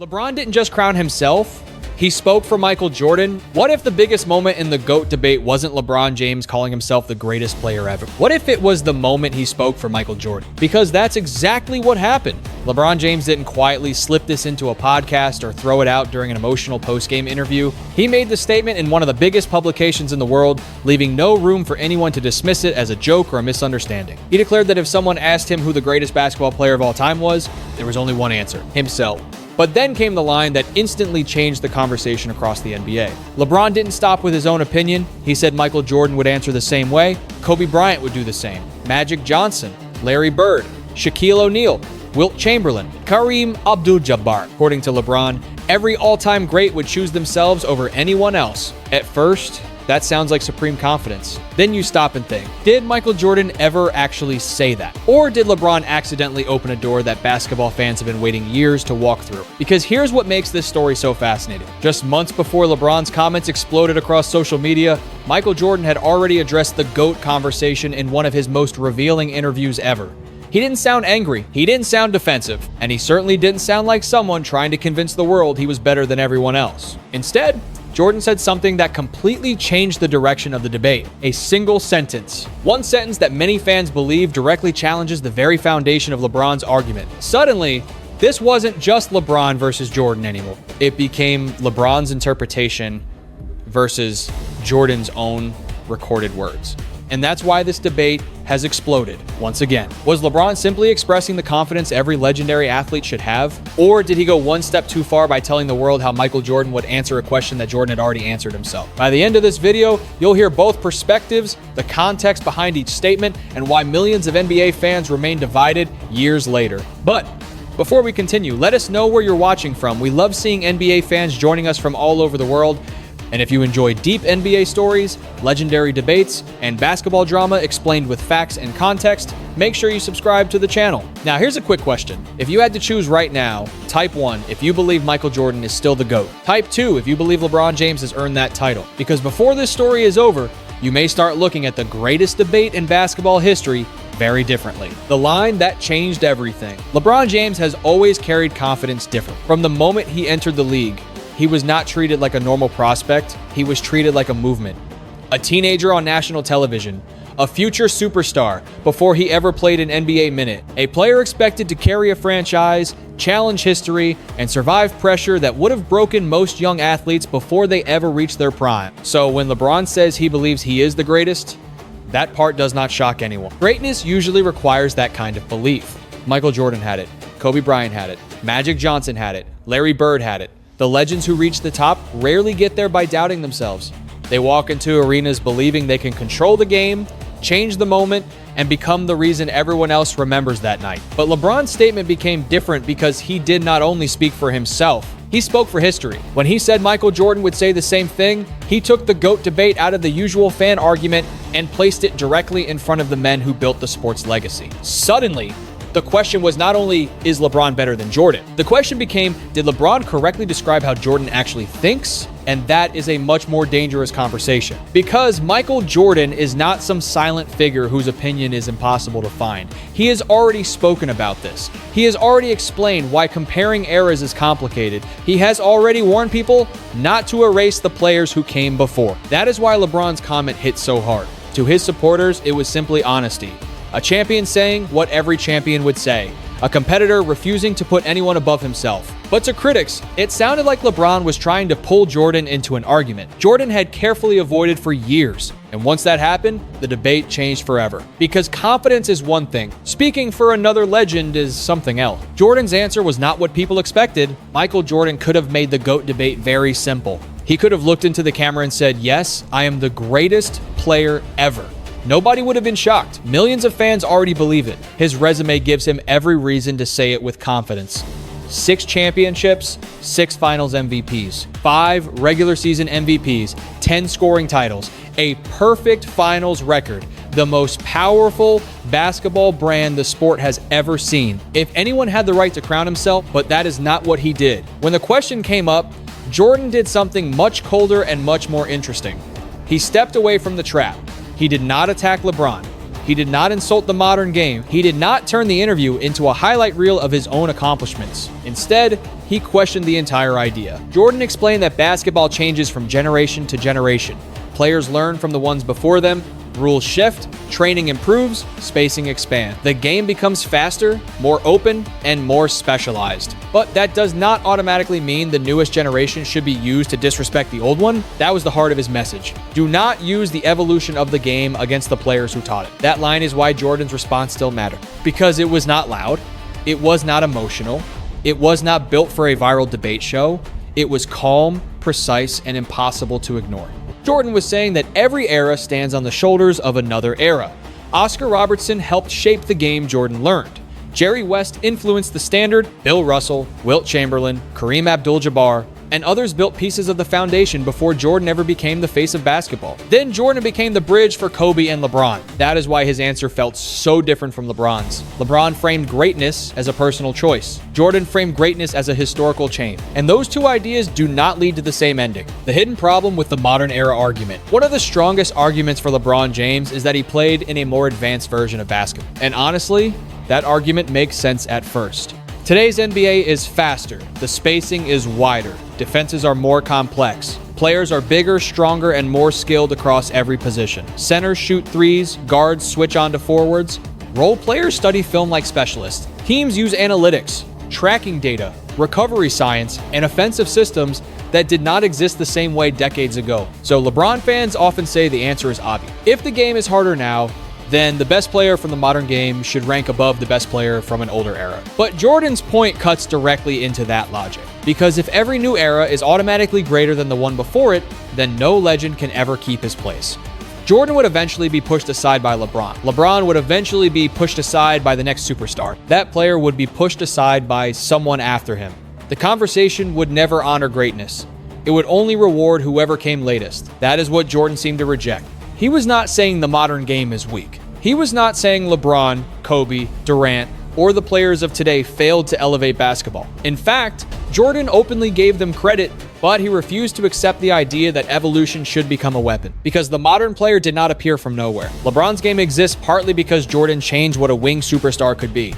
LeBron didn't just crown himself, he spoke for Michael Jordan. What if the biggest moment in the GOAT debate wasn't LeBron James calling himself the greatest player ever? What if it was the moment he spoke for Michael Jordan? Because that's exactly what happened. LeBron James didn't quietly slip this into a podcast or throw it out during an emotional post-game interview. He made the statement in one of the biggest publications in the world, leaving no room for anyone to dismiss it as a joke or a misunderstanding. He declared that if someone asked him who the greatest basketball player of all time was, there was only one answer: himself. But then came the line that instantly changed the conversation across the NBA. LeBron didn't stop with his own opinion. He said Michael Jordan would answer the same way, Kobe Bryant would do the same, Magic Johnson, Larry Bird, Shaquille O'Neal, Wilt Chamberlain, Kareem Abdul-Jabbar. According to LeBron, every all-time great would choose themselves over anyone else. At first, that sounds like supreme confidence. Then you stop and think, did Michael Jordan ever actually say that? Or did LeBron accidentally open a door that basketball fans have been waiting years to walk through? Because here's what makes this story so fascinating. Just months before LeBron's comments exploded across social media, Michael Jordan had already addressed the GOAT conversation in one of his most revealing interviews ever. He didn't sound angry, he didn't sound defensive, and he certainly didn't sound like someone trying to convince the world he was better than everyone else. Instead, Jordan said something that completely changed the direction of the debate. A single sentence. One sentence that many fans believe directly challenges the very foundation of LeBron's argument. Suddenly, this wasn't just LeBron versus Jordan anymore. It became LeBron's interpretation versus Jordan's own recorded words. And that's why this debate has exploded once again. Was LeBron simply expressing the confidence every legendary athlete should have? Or did he go one step too far by telling the world how Michael Jordan would answer a question that Jordan had already answered himself? By the end of this video, you'll hear both perspectives, the context behind each statement, and why millions of NBA fans remain divided years later. But before we continue, let us know where you're watching from. We love seeing NBA fans joining us from all over the world. And if you enjoy deep NBA stories, legendary debates, and basketball drama explained with facts and context, make sure you subscribe to the channel. Now, here's a quick question. If you had to choose right now, type 1 if you believe Michael Jordan is still the GOAT. Type 2 if you believe LeBron James has earned that title. Because before this story is over, you may start looking at the greatest debate in basketball history very differently. The line that changed everything. LeBron James has always carried confidence different. From the moment he entered the league, he was not treated like a normal prospect. He was treated like a movement. A teenager on national television. A future superstar before he ever played an NBA minute. A player expected to carry a franchise, challenge history, and survive pressure that would have broken most young athletes before they ever reached their prime. So when LeBron says he believes he is the greatest, that part does not shock anyone. Greatness usually requires that kind of belief. Michael Jordan had it. Kobe Bryant had it. Magic Johnson had it. Larry Bird had it. The legends who reach the top rarely get there by doubting themselves. They walk into arenas believing they can control the game, change the moment, and become the reason everyone else remembers that night. But LeBron's statement became different because he did not only speak for himself, he spoke for history. When he said Michael Jordan would say the same thing, he took the GOAT debate out of the usual fan argument and placed it directly in front of the men who built the sport's legacy. Suddenly, the question was not only, is LeBron better than Jordan? The question became, did LeBron correctly describe how Jordan actually thinks? And that is a much more dangerous conversation. Because Michael Jordan is not some silent figure whose opinion is impossible to find. He has already spoken about this. He has already explained why comparing eras is complicated. He has already warned people not to erase the players who came before. That is why LeBron's comment hit so hard. To his supporters, it was simply honesty. A champion saying what every champion would say. A competitor refusing to put anyone above himself. But to critics, it sounded like LeBron was trying to pull Jordan into an argument Jordan had carefully avoided for years. And once that happened, the debate changed forever. Because confidence is one thing. Speaking for another legend is something else. Jordan's answer was not what people expected. Michael Jordan could have made the GOAT debate very simple. He could have looked into the camera and said, "Yes, I am the greatest player ever." Nobody would have been shocked. Millions of fans already believe it. His resume gives him every reason to say it with confidence. 6 championships, 6 finals MVPs, 5 regular season MVPs, 10 scoring titles, a perfect finals record, the most powerful basketball brand the sport has ever seen. If anyone had the right to crown himself, but that is not what he did. When the question came up, Jordan did something much colder and much more interesting. He stepped away from the trap. He did not attack LeBron. He did not insult the modern game. He did not turn the interview into a highlight reel of his own accomplishments. Instead, he questioned the entire idea. Jordan explained that basketball changes from generation to generation. Players learn from the ones before them, rules shift, training improves, spacing expands. The game becomes faster, more open, and more specialized. But that does not automatically mean the newest generation should be used to disrespect the old one. That was the heart of his message. Do not use the evolution of the game against the players who taught it. That line is why Jordan's response still mattered. Because it was not loud, it was not emotional, it was not built for a viral debate show, it was calm, precise, and impossible to ignore. Jordan was saying that every era stands on the shoulders of another era. Oscar Robertson helped shape the game Jordan learned. Jerry West influenced the standard, Bill Russell, Wilt Chamberlain, Kareem Abdul-Jabbar, and others built pieces of the foundation before Jordan ever became the face of basketball. Then Jordan became the bridge for Kobe and LeBron. That is why his answer felt so different from LeBron's. LeBron framed greatness as a personal choice. Jordan framed greatness as a historical chain. And those two ideas do not lead to the same ending. The hidden problem with the modern era argument. One of the strongest arguments for LeBron James is that he played in a more advanced version of basketball. And honestly, that argument makes sense at first. Today's NBA is faster, the spacing is wider, defenses are more complex, players are bigger, stronger, and more skilled across every position. Centers shoot threes, guards switch on to forwards, role players study film like specialists. Teams use analytics, tracking data, recovery science, and offensive systems that did not exist the same way decades ago. So LeBron fans often say the answer is obvious. If the game is harder now, then the best player from the modern game should rank above the best player from an older era. But Jordan's point cuts directly into that logic. Because if every new era is automatically greater than the one before it, then no legend can ever keep his place. Jordan would eventually be pushed aside by LeBron. LeBron would eventually be pushed aside by the next superstar. That player would be pushed aside by someone after him. The conversation would never honor greatness. It would only reward whoever came latest. That is what Jordan seemed to reject. He was not saying the modern game is weak. He was not saying LeBron, Kobe, Durant, or the players of today failed to elevate basketball. In fact, Jordan openly gave them credit, but he refused to accept the idea that evolution should become a weapon. Because the modern player did not appear from nowhere. LeBron's game exists partly because Jordan changed what a wing superstar could be.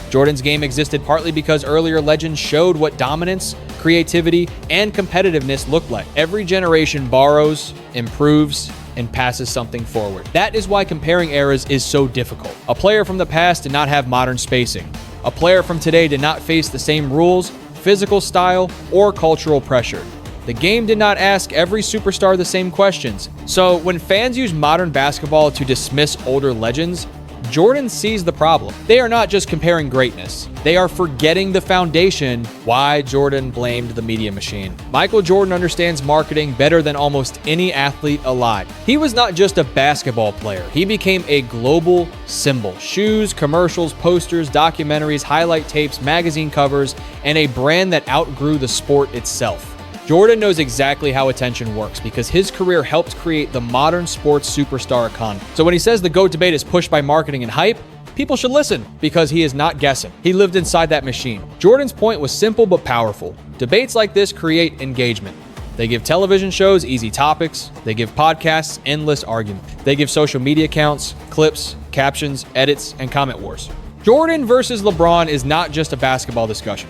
Jordan's game existed partly because earlier legends showed what dominance, creativity, and competitiveness looked like. Every generation borrows, improves, and passes something forward. That is why comparing eras is so difficult. A player from the past did not have modern spacing. A player from today did not face the same rules, physical style, or cultural pressure. The game did not ask every superstar the same questions. So when fans use modern basketball to dismiss older legends, Jordan sees the problem. They are not just comparing greatness. They are forgetting the foundation why Jordan blamed the media machine. Michael Jordan understands marketing better than almost any athlete alive. He was not just a basketball player. He became a global symbol. Shoes, commercials, posters, documentaries, highlight tapes, magazine covers, and a brand that outgrew the sport itself. Jordan knows exactly how attention works because his career helped create the modern sports superstar economy. So when he says the GOAT debate is pushed by marketing and hype, people should listen because he is not guessing. He lived inside that machine. Jordan's point was simple but powerful. Debates like this create engagement. They give television shows easy topics. They give podcasts endless argument. They give social media accounts, clips, captions, edits, and comment wars. Jordan versus LeBron is not just a basketball discussion.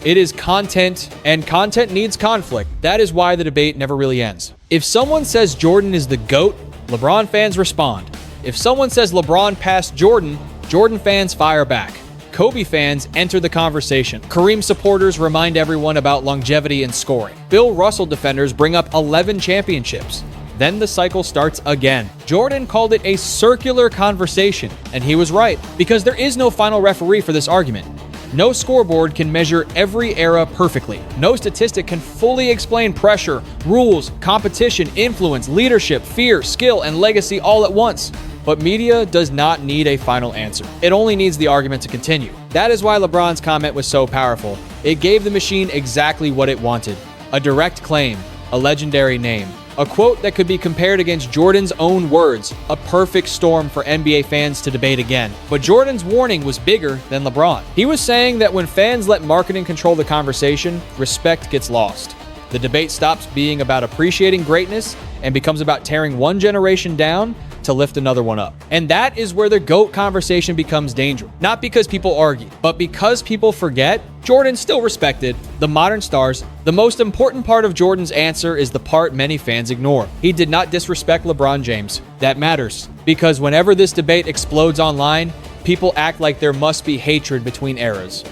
It is content, and content needs conflict. That is why the debate never really ends. If someone says Jordan is the GOAT, LeBron fans respond. If someone says LeBron passed Jordan, Jordan fans fire back. Kobe fans enter the conversation. Kareem supporters remind everyone about longevity and scoring. Bill Russell defenders bring up 11 championships. Then the cycle starts again. Jordan called it a circular conversation, and he was right, because there is no final referee for this argument. No scoreboard can measure every era perfectly. No statistic can fully explain pressure, rules, competition, influence, leadership, fear, skill, and legacy all at once. But media does not need a final answer. It only needs the argument to continue. That is why LeBron's comment was so powerful. It gave the machine exactly what it wanted. A direct claim, a legendary name. A quote that could be compared against Jordan's own words, a perfect storm for NBA fans to debate again. But Jordan's warning was bigger than LeBron. He was saying that when fans let marketing control the conversation, respect gets lost. The debate stops being about appreciating greatness and becomes about tearing one generation down to lift another one up. And that is where the GOAT conversation becomes dangerous. Not because people argue, but because people forget Jordan still respected the modern stars. The most important part of Jordan's answer is the part many fans ignore. He did not disrespect LeBron James. That matters, because whenever this debate explodes online, people act like there must be hatred between eras.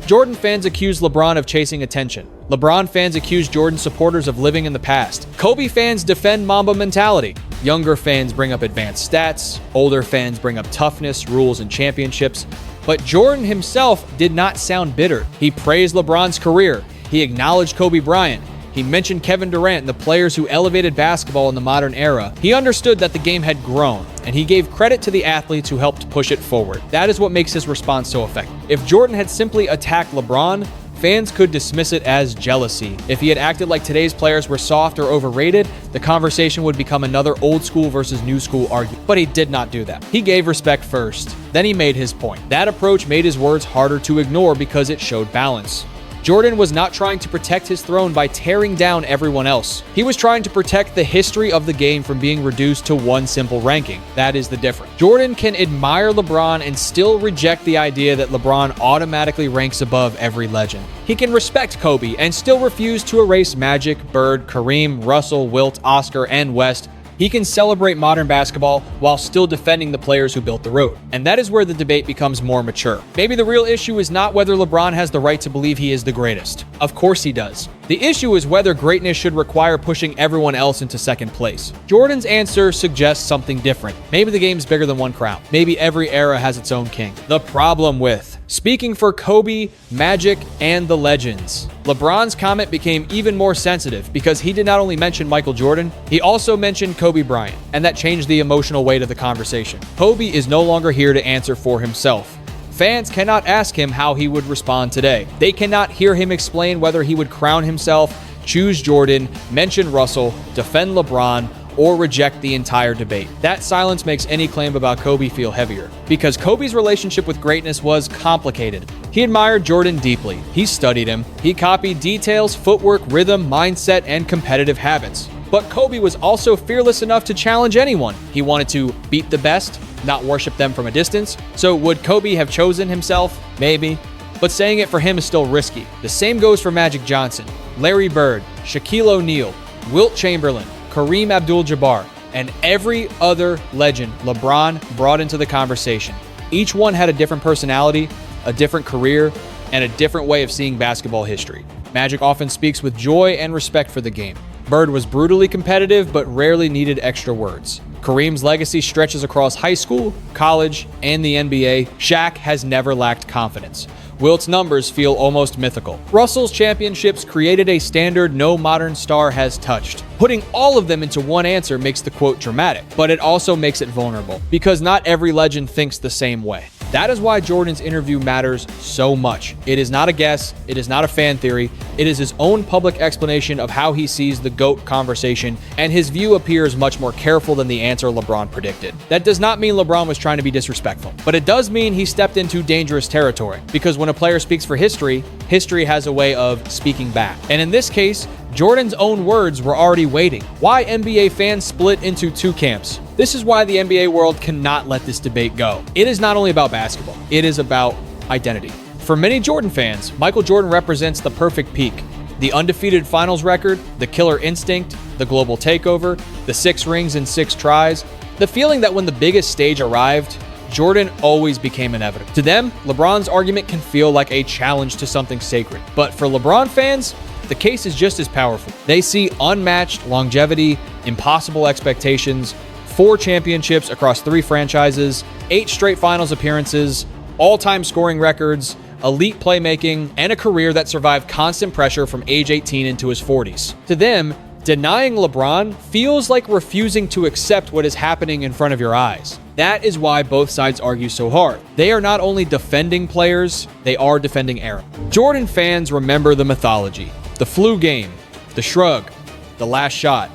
Jordan fans accuse LeBron of chasing attention. LeBron fans accuse Jordan supporters of living in the past. Kobe fans defend Mamba mentality. Younger fans bring up advanced stats. Older fans bring up toughness, rules, and championships. But Jordan himself did not sound bitter. He praised LeBron's career. He acknowledged Kobe Bryant. He mentioned Kevin Durant and the players who elevated basketball in the modern era. He understood that the game had grown, and he gave credit to the athletes who helped push it forward. That is what makes his response so effective. If Jordan had simply attacked LeBron, fans could dismiss it as jealousy. If he had acted like today's players were soft or overrated, the conversation would become another old school versus new school argument. But he did not do that. He gave respect first, then he made his point. That approach made his words harder to ignore because it showed balance. Jordan was not trying to protect his throne by tearing down everyone else. He was trying to protect the history of the game from being reduced to one simple ranking. That is the difference. Jordan can admire LeBron and still reject the idea that LeBron automatically ranks above every legend. He can respect Kobe and still refuse to erase Magic, Bird, Kareem, Russell, Wilt, Oscar, and West. He can celebrate modern basketball while still defending the players who built the road. And that is where the debate becomes more mature. Maybe the real issue is not whether LeBron has the right to believe he is the greatest. Of course he does. The issue is whether greatness should require pushing everyone else into second place. Jordan's answer suggests something different. Maybe the game's bigger than one crown. Maybe every era has its own king. The problem with speaking for Kobe, Magic, and the legends. LeBron's comment became even more sensitive because he did not only mention Michael Jordan, he also mentioned Kobe Bryant, and that changed the emotional weight of the conversation. Kobe is no longer here to answer for himself. Fans cannot ask him how he would respond today. They cannot hear him explain whether he would crown himself, choose Jordan, mention Russell, defend LeBron, or reject the entire debate. That silence makes any claim about Kobe feel heavier, because Kobe's relationship with greatness was complicated. He admired Jordan deeply. He studied him. He copied details, footwork, rhythm, mindset, and competitive habits. But Kobe was also fearless enough to challenge anyone. He wanted to beat the best, not worship them from a distance. So would Kobe have chosen himself? Maybe. But saying it for him is still risky. The same goes for Magic Johnson, Larry Bird, Shaquille O'Neal, Wilt Chamberlain, Kareem Abdul-Jabbar, and every other legend LeBron brought into the conversation. Each one had a different personality, a different career, and a different way of seeing basketball history. Magic often speaks with joy and respect for the game. Bird was brutally competitive, but rarely needed extra words. Kareem's legacy stretches across high school, college, and the NBA. Shaq has never lacked confidence. Wilt's numbers feel almost mythical. Russell's championships created a standard no modern star has touched. Putting all of them into one answer makes the quote dramatic, but it also makes it vulnerable, because not every legend thinks the same way. That is why Jordan's interview matters so much. It is not a guess, it is not a fan theory, it is his own public explanation of how he sees the GOAT conversation, and his view appears much more careful than the answer LeBron predicted. That does not mean LeBron was trying to be disrespectful, but it does mean he stepped into dangerous territory, because when a player speaks for history, history has a way of speaking back. And in this case, Jordan's own words were already waiting. Why NBA fans split into two camps? This is why the NBA world cannot let this debate go. It is not only about basketball, it is about identity. For many Jordan fans, Michael Jordan represents the perfect peak. The undefeated finals record, the killer instinct, the global takeover, the 6 rings in 6 tries, the feeling that when the biggest stage arrived, Jordan always became inevitable. To them, LeBron's argument can feel like a challenge to something sacred. But for LeBron fans, the case is just as powerful. They see unmatched longevity, impossible expectations, 4 championships across 3 franchises, 8 straight finals appearances, all-time scoring records, elite playmaking, and a career that survived constant pressure from age 18 into his 40s. To them, denying LeBron feels like refusing to accept what is happening in front of your eyes. That is why both sides argue so hard. They are not only defending players, they are defending era. Jordan fans remember the mythology, the flu game, the shrug, the last shot,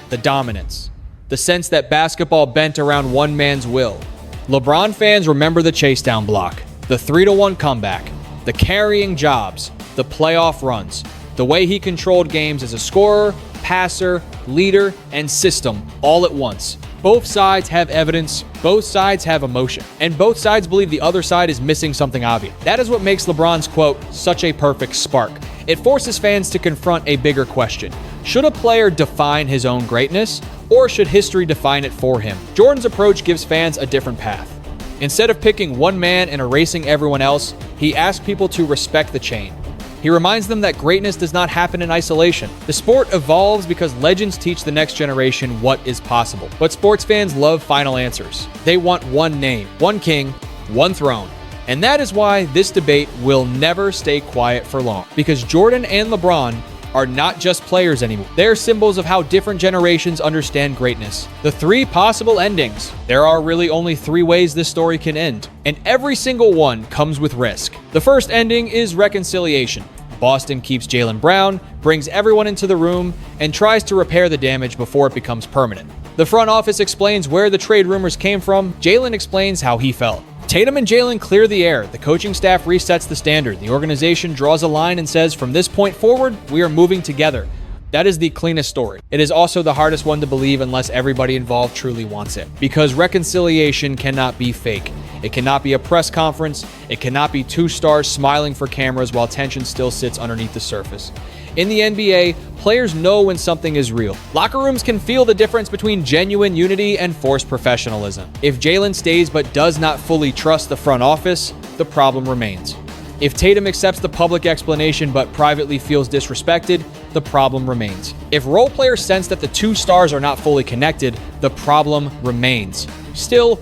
the dominance, the sense that basketball bent around one man's will. LeBron fans remember the chase down block, the 3-1 comeback, the carrying jobs, the playoff runs, the way he controlled games as a scorer, passer, leader, and system all at once. Both sides have evidence, both sides have emotion, and both sides believe the other side is missing something obvious. That is what makes LeBron's quote such a perfect spark. It forces fans to confront a bigger question. Should a player define his own greatness, or should history define it for him? Jordan's approach gives fans a different path. Instead of picking one man and erasing everyone else, he asks people to respect the chain. He reminds them that greatness does not happen in isolation. The sport evolves because legends teach the next generation what is possible. But sports fans love final answers. They want one name, one king, one throne. And that is why this debate will never stay quiet for long. Because Jordan and LeBron are not just players anymore. They're symbols of how different generations understand greatness. The three possible endings. There are really only three ways this story can end, and every single one comes with risk. The first ending is reconciliation. Boston keeps Jaylen Brown, brings everyone into the room, and tries to repair the damage before it becomes permanent. The front office explains where the trade rumors came from. Jaylen explains how he felt. Tatum and Jaylen clear the air. The coaching staff resets the standard. The organization draws a line and says, from this point forward, we are moving together. That is the cleanest story. It is also the hardest one to believe unless everybody involved truly wants it. Because reconciliation cannot be fake. It cannot be a press conference. It cannot be two stars smiling for cameras while tension still sits underneath the surface. In the NBA, players know when something is real. Locker rooms can feel the difference between genuine unity and forced professionalism. If Jaylen stays but does not fully trust the front office, the problem remains. If Tatum accepts the public explanation but privately feels disrespected, the problem remains. If role players sense that the two stars are not fully connected, the problem remains. Still,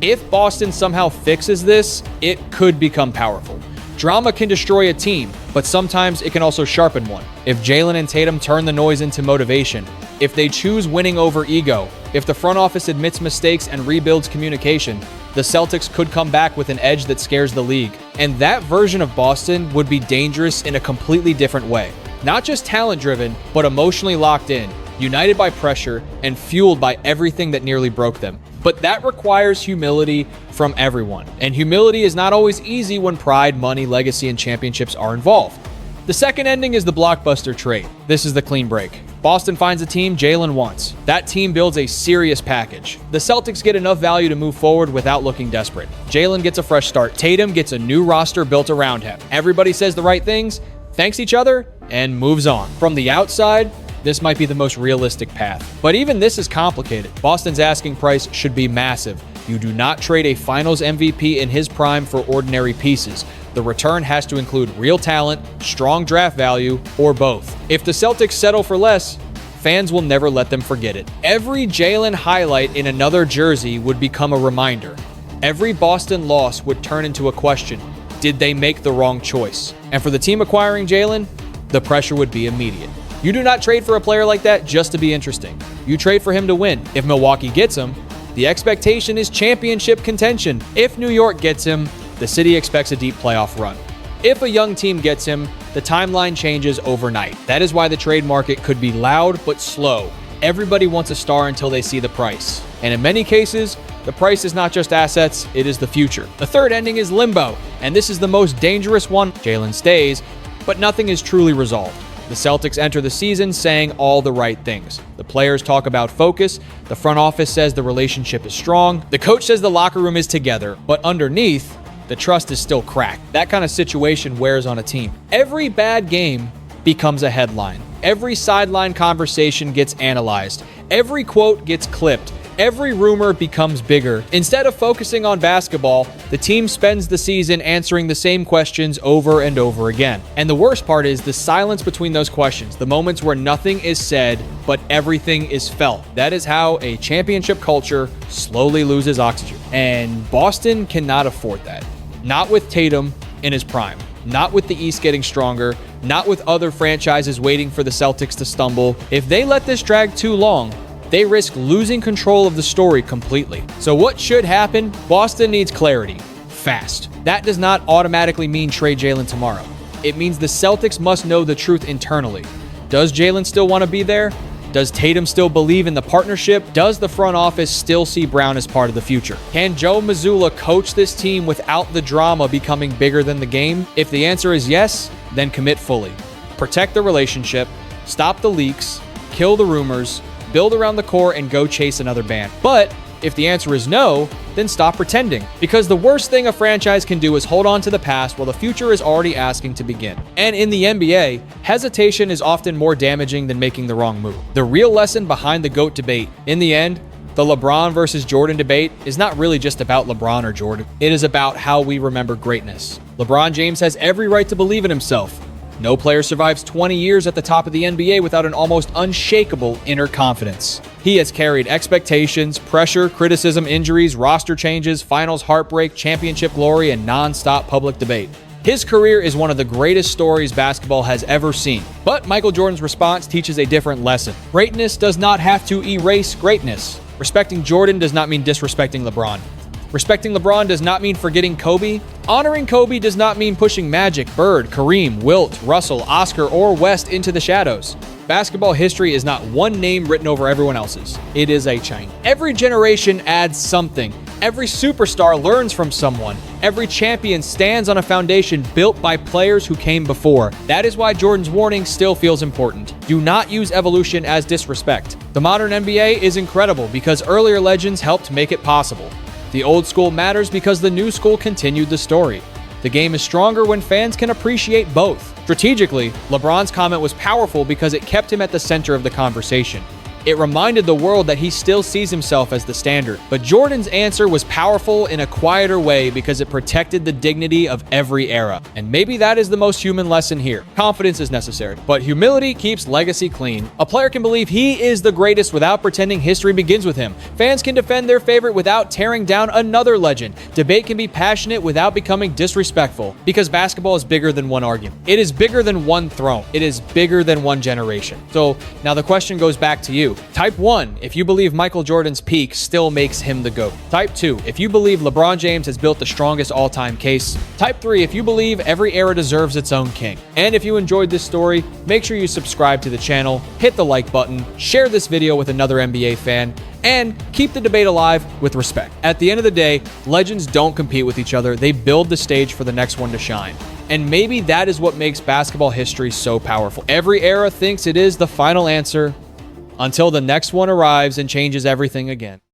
if Boston somehow fixes this, it could become powerful. Drama can destroy a team, but sometimes it can also sharpen one. If Jaylen and Tatum turn the noise into motivation, if they choose winning over ego, if the front office admits mistakes and rebuilds communication, the Celtics could come back with an edge that scares the league. And that version of Boston would be dangerous in a completely different way. Not just talent-driven, but emotionally locked in, united by pressure, and fueled by everything that nearly broke them. But that requires humility from everyone. And humility is not always easy when pride, money, legacy, and championships are involved. The second ending is the blockbuster trade. This is the clean break. Boston finds a team Jaylen wants. That team builds a serious package. The Celtics get enough value to move forward without looking desperate. Jaylen gets a fresh start. Tatum gets a new roster built around him. Everybody says the right things, thanks each other, and moves on. From the outside, this might be the most realistic path. But even this is complicated. Boston's asking price should be massive. You do not trade a finals MVP in his prime for ordinary pieces. The return has to include real talent, strong draft value, or both. If the Celtics settle for less, fans will never let them forget it. Every Jaylen highlight in another jersey would become a reminder. Every Boston loss would turn into a question. Did they make the wrong choice? And for the team acquiring Jaylen, the pressure would be immediate. You do not trade for a player like that just to be interesting. You trade for him to win. If Milwaukee gets him, the expectation is championship contention. If New York gets him, the city expects a deep playoff run. If a young team gets him, the timeline changes overnight. That is why the trade market could be loud but slow. Everybody wants a star until they see the price. And in many cases, the price is not just assets, it is the future. The third ending is limbo, and this is the most dangerous one. Jaylen stays, but nothing is truly resolved. The Celtics enter the season saying all the right things. The players talk about focus. The front office says the relationship is strong. The coach says the locker room is together. But underneath, the trust is still cracked. That kind of situation wears on a team. Every bad game becomes a headline. Every sideline conversation gets analyzed. Every quote gets clipped. Every rumor becomes bigger. Instead of focusing on basketball, the team spends the season answering the same questions over and over again. And the worst part is the silence between those questions, the moments where nothing is said, but everything is felt. That is how a championship culture slowly loses oxygen. And Boston cannot afford that. Not with Tatum in his prime. Not with the East getting stronger. Not with other franchises waiting for the Celtics to stumble. If they let this drag too long, they risk losing control of the story completely. So what should happen? Boston needs clarity. Fast. That does not automatically mean trade Jaylen tomorrow. It means the Celtics must know the truth internally. Does Jaylen still want to be there? Does Tatum still believe in the partnership? Does the front office still see Brown as part of the future? Can Joe Mazzulla coach this team without the drama becoming bigger than the game? If the answer is yes, then commit fully. Protect the relationship, stop the leaks, kill the rumors, build around the core, and go chase another band. But if the answer is no, then stop pretending. Because the worst thing a franchise can do is hold on to the past while the future is already asking to begin. And in the NBA, hesitation is often more damaging than making the wrong move. The real lesson behind the GOAT debate, in the end, the LeBron versus Jordan debate, is not really just about LeBron or Jordan. It is about how we remember greatness. LeBron James has every right to believe in himself. No player survives 20 years at the top of the NBA without an almost unshakable inner confidence. He has carried expectations, pressure, criticism, injuries, roster changes, finals heartbreak, championship glory, and non-stop public debate. His career is one of the greatest stories basketball has ever seen. But Michael Jordan's response teaches a different lesson. Greatness does not have to erase greatness. Respecting Jordan does not mean disrespecting LeBron. Respecting LeBron does not mean forgetting Kobe. Honoring Kobe does not mean pushing Magic, Bird, Kareem, Wilt, Russell, Oscar, or West into the shadows. Basketball history is not one name written over everyone else's. It is a chain. Every generation adds something. Every superstar learns from someone. Every champion stands on a foundation built by players who came before. That is why Jordan's warning still feels important. Do not use evolution as disrespect. The modern NBA is incredible because earlier legends helped make it possible. The old school matters because the new school continued the story. The game is stronger when fans can appreciate both. Strategically, LeBron's comment was powerful because it kept him at the center of the conversation. It reminded the world that he still sees himself as the standard. But Jordan's answer was powerful in a quieter way because it protected the dignity of every era. And maybe that is the most human lesson here. Confidence is necessary, but humility keeps legacy clean. A player can believe he is the greatest without pretending history begins with him. Fans can defend their favorite without tearing down another legend. Debate can be passionate without becoming disrespectful. Because basketball is bigger than one argument. It is bigger than one throne. It is bigger than one generation. So now the question goes back to you. Type 1, if you believe Michael Jordan's peak still makes him the GOAT. Type 2, if you believe LeBron James has built the strongest all-time case. Type 3, if you believe every era deserves its own king. And if you enjoyed this story, make sure you subscribe to the channel, hit the like button, share this video with another NBA fan, and keep the debate alive with respect. At the end of the day, legends don't compete with each other, they build the stage for the next one to shine. And maybe that is what makes basketball history so powerful. Every era thinks it is the final answer, until the next one arrives and changes everything again.